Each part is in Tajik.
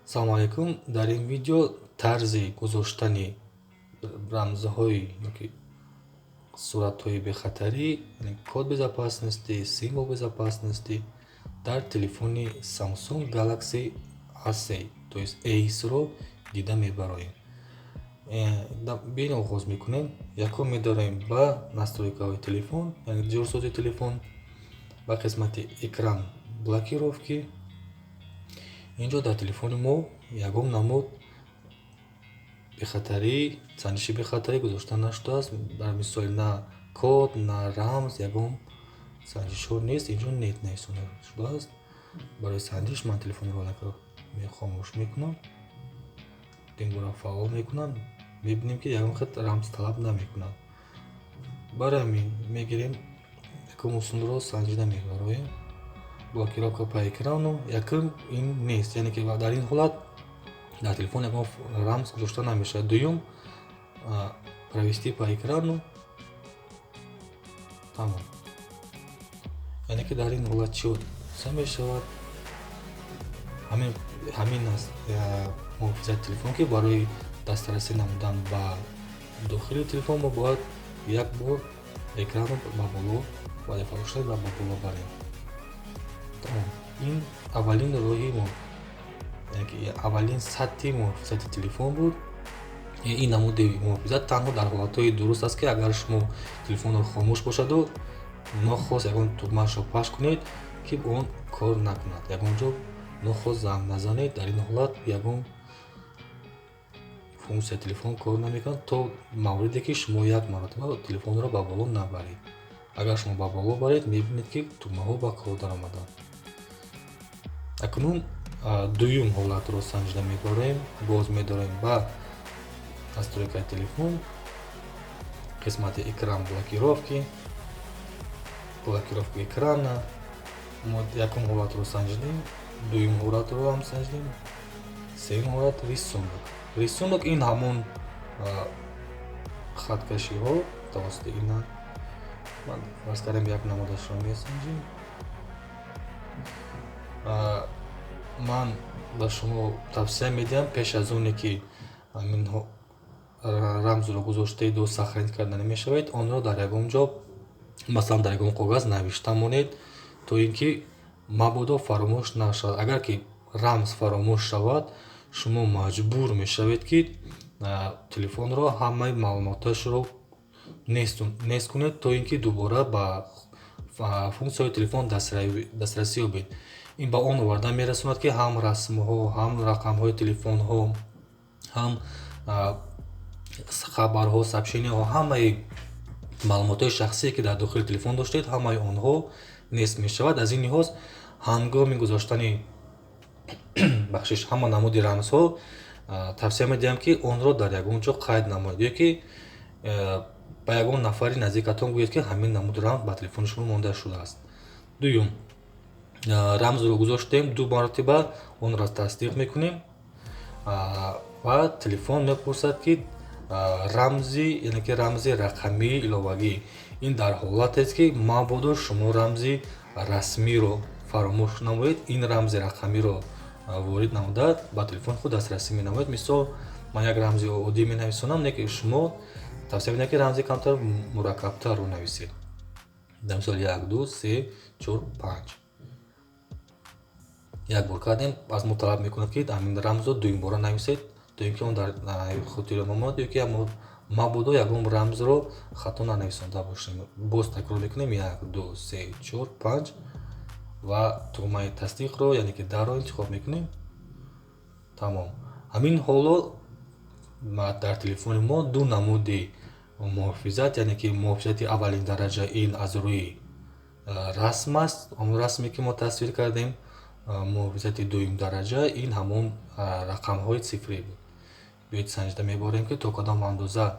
Салом алейкум. Дар ин видео тарзи гузоштани рамзҳои суратҳои бехатарӣ, код безопасности, символ безопасности дар телефони Samsung Galaxy A7, то есть Ace-ро дида мебароем. Биён оғоз мекунем. Якум медорем ба настройкаҳои телефон, яъне ҷорсози телефон, ба қисмати экран блокировки. Инҷо дар телефони мо ягон намуд бехатарӣ, сандиши бехатарӣ гузошта наштудааст. Дар мисоли на код, на рамз, ягон сандишҳо нест. Инҷо нет нависода шудааст. Барои сандиш ман телефонро хомӯш мекунам, динбора фаъол мекунам. Мебинем ки ягон хат рамз талаб намекунад. Барои ҳамин мегирем якум усулро санҷида мебароем. Блокировка по экрану. Якум ин нест, яъне ки дар ин ҳолат дар телефон ягон рамз гузошта намешавад. Дуюм, провести по экрану. Тамом. Яъне ки дар ин ҳолат чӣ мешавад? Ҳамин аст муҳофизати телефон, ки барои дастрасӣ намудан ба дохили телефон мо бояд як бор экранро ба боло, баъди фаъол шуда ба боло барем. Тамом. Ин аввалин роҳи аввалин сатҳи муҳофизати телефон буд. Ин намуди муҳофизат танҳо дар ҳолатҳои дуруст аст, ки агар шумо телефонро хомӯш бошаду нохост ягон тугмаашро паш кунед, ки он кор накунад. Ягон ҷо нохост занг назанед. Дар ин ҳолат ягон функсияи телефон кор намекунад то мавриде ки шумо як маротиба телефонро ба боло набаред. Агар шумо ба боло баред, мебинед ки тугмаҳо ба кор даромаданд. Акнун дуюм ҳолатро санҷида мебарем. Боз медорем ба настройкаи телефон, қисмати экран блокировки экрана. Мо якум ҳолатро санҷидем, дуюм ҳолатро ҳам санҷидем, сеюм ҳолат рисунок. Ин ҳамон хаткашиҳо тавассути ина ман фарз кардем як намудашро месанҷем. Ман ба шумо тавсия медиҳам, пеш аз оне ки ҳамин рамзро гузоштаеду сохранить карда намешавед, онро дар ягон ҷо, масалан дар ягон коғаз навишта монед, то ин ки мабодо фаромӯш нашавад. Агар ки рамз фаромӯш шавад, шумо маҷбур мешавед ки телефонро ҳамаи маълумоташро нест кунед, то ин ки дубора ба функсияҳои телефон дастрасӣ ёбед. Ин ба он оварда мерасонад, ки ҳам расмҳо, ҳам рақамҳои телефонҳо, ҳам хабарҳо, сообщениyaҳо, ҳамаи маълумотҳои шахсие ки дар дохили телефон доштед, ҳамаи онҳо нест мешавад. Аз ин лиҳоз ҳангоми гузоштани ҳама намуди рамзҳо тавсия медиҳам, ки онро дар ягон ҷо қайд намоед, ё ки ба ягон нафари наздикатон гӯед, ки ҳамин намуди рамз ба телефони шумо монда шудааст. Дуюм, рамзро гузоштем, ду маротиба онро тасдиқ мекунем ва телефон мепурсад, ки рамзи, яъне ки рамзи рақамии иловагӣ. Ин дар ҳолатест, ки мабодо шумо рамзи расмиро фаромӯш намоед, ин рамзи рақамиро ворид намуда ба телефони худ дастрасӣ менамоед. Мисол, ман як рамзи оддӣ менависонам, не ки шумо тавсия медиҳам, ки рамзи камтар мураккабтарро нависед. Дар мисол 1 2 3 4 5 як бор кардем, аз мо талаб мекунад, ки ҳамин рамзро дуюмбора нависед, то ин ки он дар хотиро мамонад, ё ки мабодо ягон рамзро хато нанависонда бошем. Боз такрор мекунем 1 2 3 4 5 ва тугмаи тасдиқро, яъне ки дарро интихоб мекунем. Тамом. Ҳамин ҳоло дар телефони мо ду намуди муҳофизат, яъне ки муҳофизати аввалин дараҷа, ин аз рӯи расм аст, он расме ки мо тасвир кардем. Муҳофизати дуюм дараҷа, ин ҳамон рақамҳои цифрӣ буд. биёед санҷида меборем, ки то кадом андоза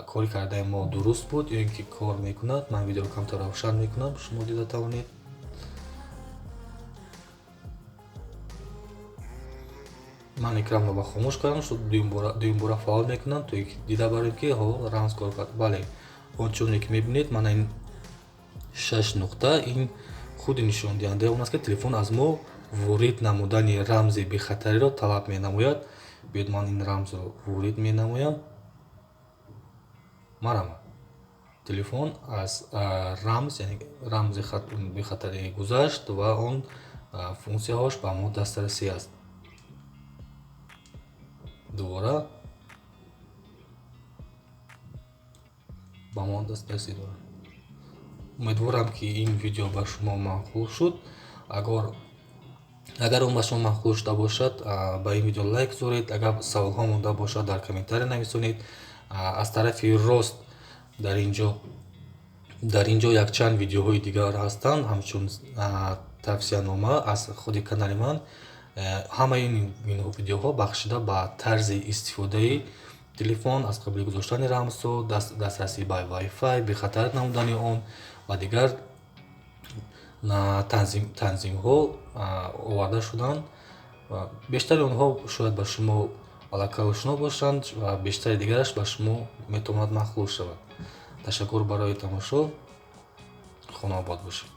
кори кардаи мо дуруст буд, ё ин ки кор мекунад. Ман видеоро камтар равшан мекунам, шумо дида тавонед. Ман экранро ба хомӯш кардам, шуд дуюм бора фаъол мекунам, то дида барем, ки рамз кор кард. Бале, ончуне ки мебинед, мана ин 6 нуқта, ин худи нишондиҳандаи он аст, ки телефон аз мо ворид намудани рамзи бехатариро талаб менамояд. Биёд ман ин рамзро ворид менамоям. Марама телефон аз рамз, яъне рамзи бехатарӣ гузашт ва он функсияҳош ба мо дастрасӣ аст. Дубора ба мо дастрасӣ дорад. Умедворам ки ин видео ба шумо маъқул шуд. Агар он ба шумо маъқул шуда бошад, ба ин видео лайк гузоред. Агар саволҳо монда бошад, дар комментария нависонед. Аз тарафи рост дар инҷо якчанд видеоҳои дигар ҳастанд, ҳамчун тавсиянома аз худи канали ман. Ҳамаи ин видеоҳо бахшида ба тарзи истифодаи телефон, аз қабили гузоштани рамзҳо, дастрасӣ ба Wi-Fi, бехатар намудани он ва дигар танзимҳо оварда шуданд. Бештари онҳо шояд ба шумо аллакаошно бошанд ва бештари дигараш ба шумо метавонад маъқул шавад. Ташаккур барои тамошо. Хунообод бошед.